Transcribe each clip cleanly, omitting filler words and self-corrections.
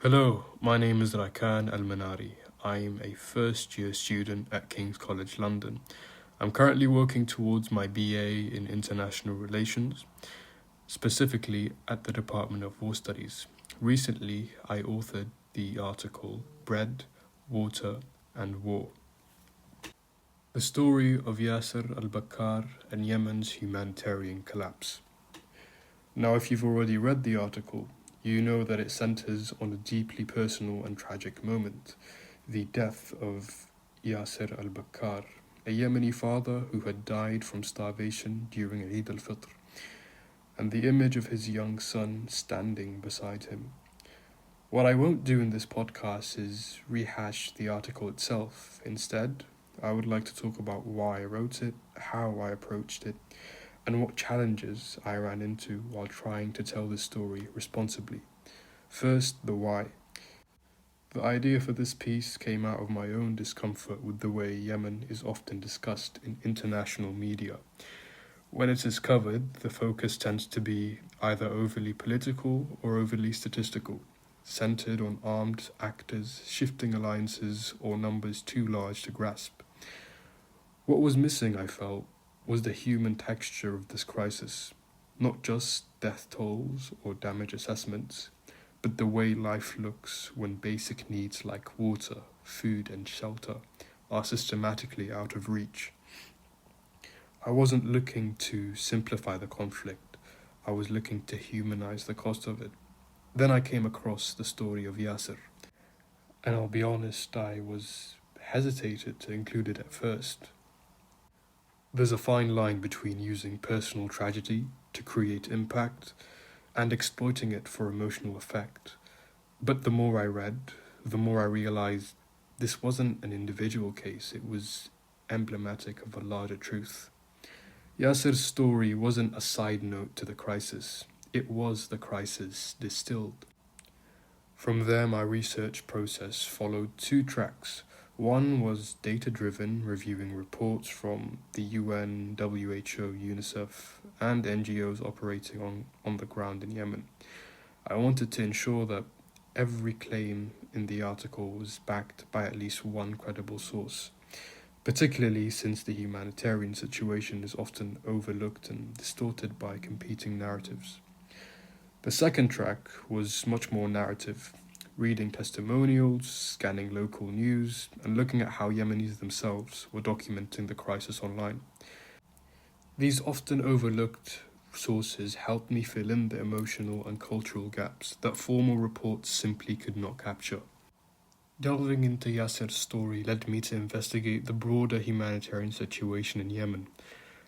Hello, my name is Rakan Al-Manari. I am a first-year student at King's College London. I'm currently working towards my BA in International Relations, specifically at the Department of War Studies. Recently, I authored the article Bread, Water and War. The story of Yassir Al-Bakar and Yemen's humanitarian collapse. Now, if you've already read the article, you know that it centers on a deeply personal and tragic moment, the death of Yassir Al-Bakar, a Yemeni father who had died from starvation during Eid al-Fitr, and the image of his young son standing beside him. What I won't do in this podcast is rehash the article itself. Instead, I would like to talk about why I wrote it, how I approached it, and what challenges I ran into while trying to tell this story responsibly. First, the why. The idea for this piece came out of my own discomfort with the way Yemen is often discussed in international media. When it is covered, the focus tends to be either overly political or overly statistical, centered on armed actors, shifting alliances, or numbers too large to grasp. What was missing, I felt, was the human texture of this crisis, not just death tolls or damage assessments, but the way life looks when basic needs like water, food and shelter are systematically out of reach. I wasn't looking to simplify the conflict, I was looking to humanize the cost of it. Then I came across the story of Yassir, and I'll be honest, I was hesitated to include it at first. There's a fine line between using personal tragedy to create impact and exploiting it for emotional effect. But the more I read, the more I realized this wasn't an individual case, it was emblematic of a larger truth. Yassir's story wasn't a side note to the crisis, it was the crisis distilled. From there, my research process followed two tracks. One was data-driven, reviewing reports from the UN, WHO, UNICEF, and NGOs operating on the ground in Yemen. I wanted to ensure that every claim in the article was backed by at least one credible source, particularly since the humanitarian situation is often overlooked and distorted by competing narratives. The second track was much more narrative, reading testimonials, scanning local news, and looking at how Yemenis themselves were documenting the crisis online. These often overlooked sources helped me fill in the emotional and cultural gaps that formal reports simply could not capture. Delving into Yassir's story led me to investigate the broader humanitarian situation in Yemen.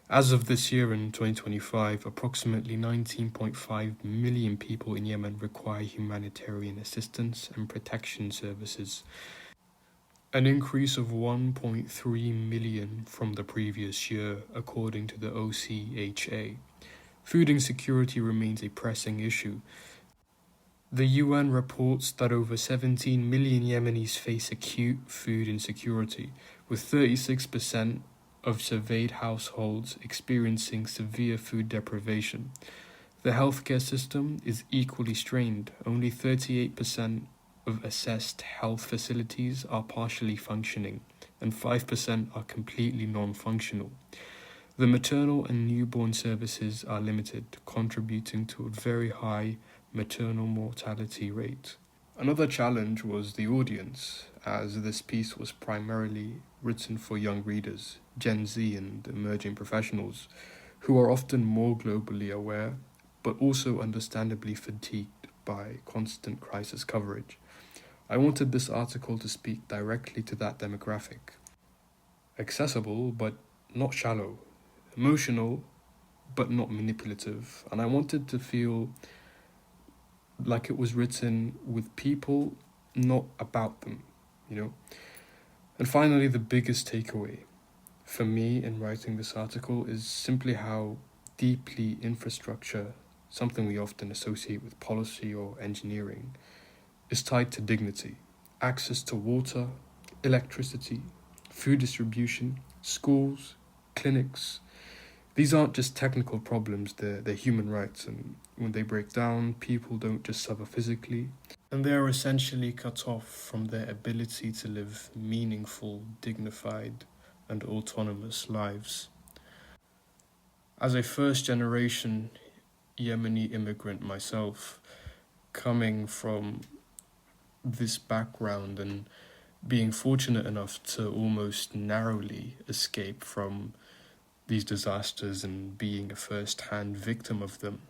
As of this year in 2025, approximately 19.5 million people in Yemen require humanitarian assistance and protection services, an increase of 1.3 million from the previous year, according to the OCHA. Food insecurity remains a pressing issue. The UN reports that over 17 million Yemenis face acute food insecurity, with 36% of surveyed households experiencing severe food deprivation. The healthcare system is equally strained. Only 38% of assessed health facilities are partially functioning, and 5% are completely non-functional. The maternal and newborn services are limited, contributing to a very high maternal mortality rate. Another challenge was the audience, as this piece was primarily written for young readers, Gen Z and emerging professionals, who are often more globally aware, but also understandably fatigued by constant crisis coverage. I wanted this article to speak directly to that demographic. Accessible, but not shallow. Emotional, but not manipulative. And I wanted to feel like it was written with people, not about them, And finally, the biggest takeaway for me in writing this article is simply how deeply infrastructure, something we often associate with policy or engineering, is tied to dignity. Access to water, electricity, food distribution, schools, clinics. These aren't just technical problems, they're human rights, and when they break down, people don't just suffer physically, and they are essentially cut off from their ability to live meaningful, dignified, and autonomous lives. As a first generation Yemeni immigrant myself, coming from this background and being fortunate enough to almost narrowly escape from these disasters and being a first-hand victim of them,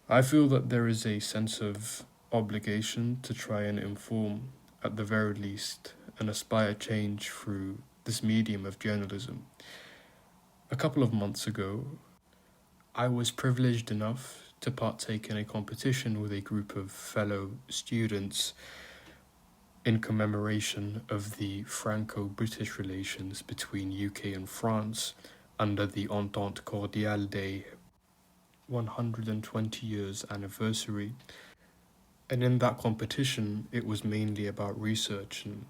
I feel that there is a sense of obligation to try and inform, at the very least, and aspire change through this medium of journalism. A couple of months ago, I was privileged enough to partake in a competition with a group of fellow students in commemoration of the Franco-British relations between UK and France under the Entente Cordiale Day 120 years anniversary. And in that competition, it was mainly about research, and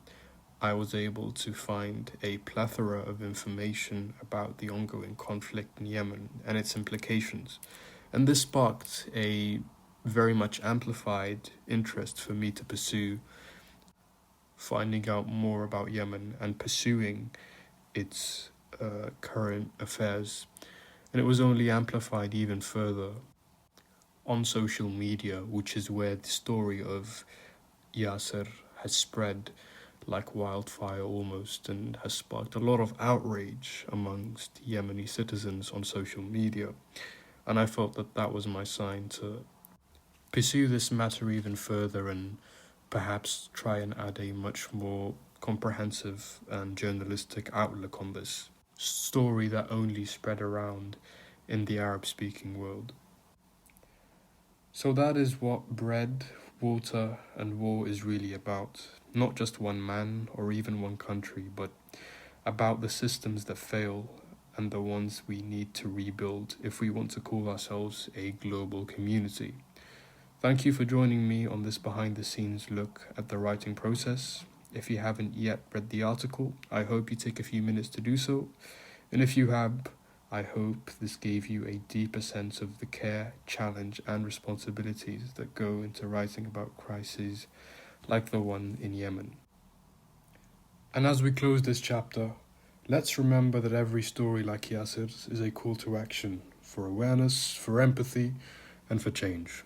I was able to find a plethora of information about the ongoing conflict in Yemen and its implications. And this sparked a very much amplified interest for me to pursue finding out more about Yemen and pursuing its current affairs. And it was only amplified even further on social media, which is where the story of Yassir has spread like wildfire almost, and has sparked a lot of outrage amongst Yemeni citizens on social media. And I felt that that was my sign to pursue this matter even further and perhaps try and add a much more comprehensive and journalistic outlook on this story that only spread around in the Arab-speaking world. So that is what bread, water, and war is really about. Not just one man or even one country, but about the systems that fail and the ones we need to rebuild if we want to call ourselves a global community. Thank you for joining me on this behind-the-scenes look at the writing process. If you haven't yet read the article, I hope you take a few minutes to do so. And if you have, I hope this gave you a deeper sense of the care, challenge, and responsibilities that go into writing about crises like the one in Yemen. And as we close this chapter, let's remember that every story like Yassir's is a call to action for awareness, for empathy, and for change.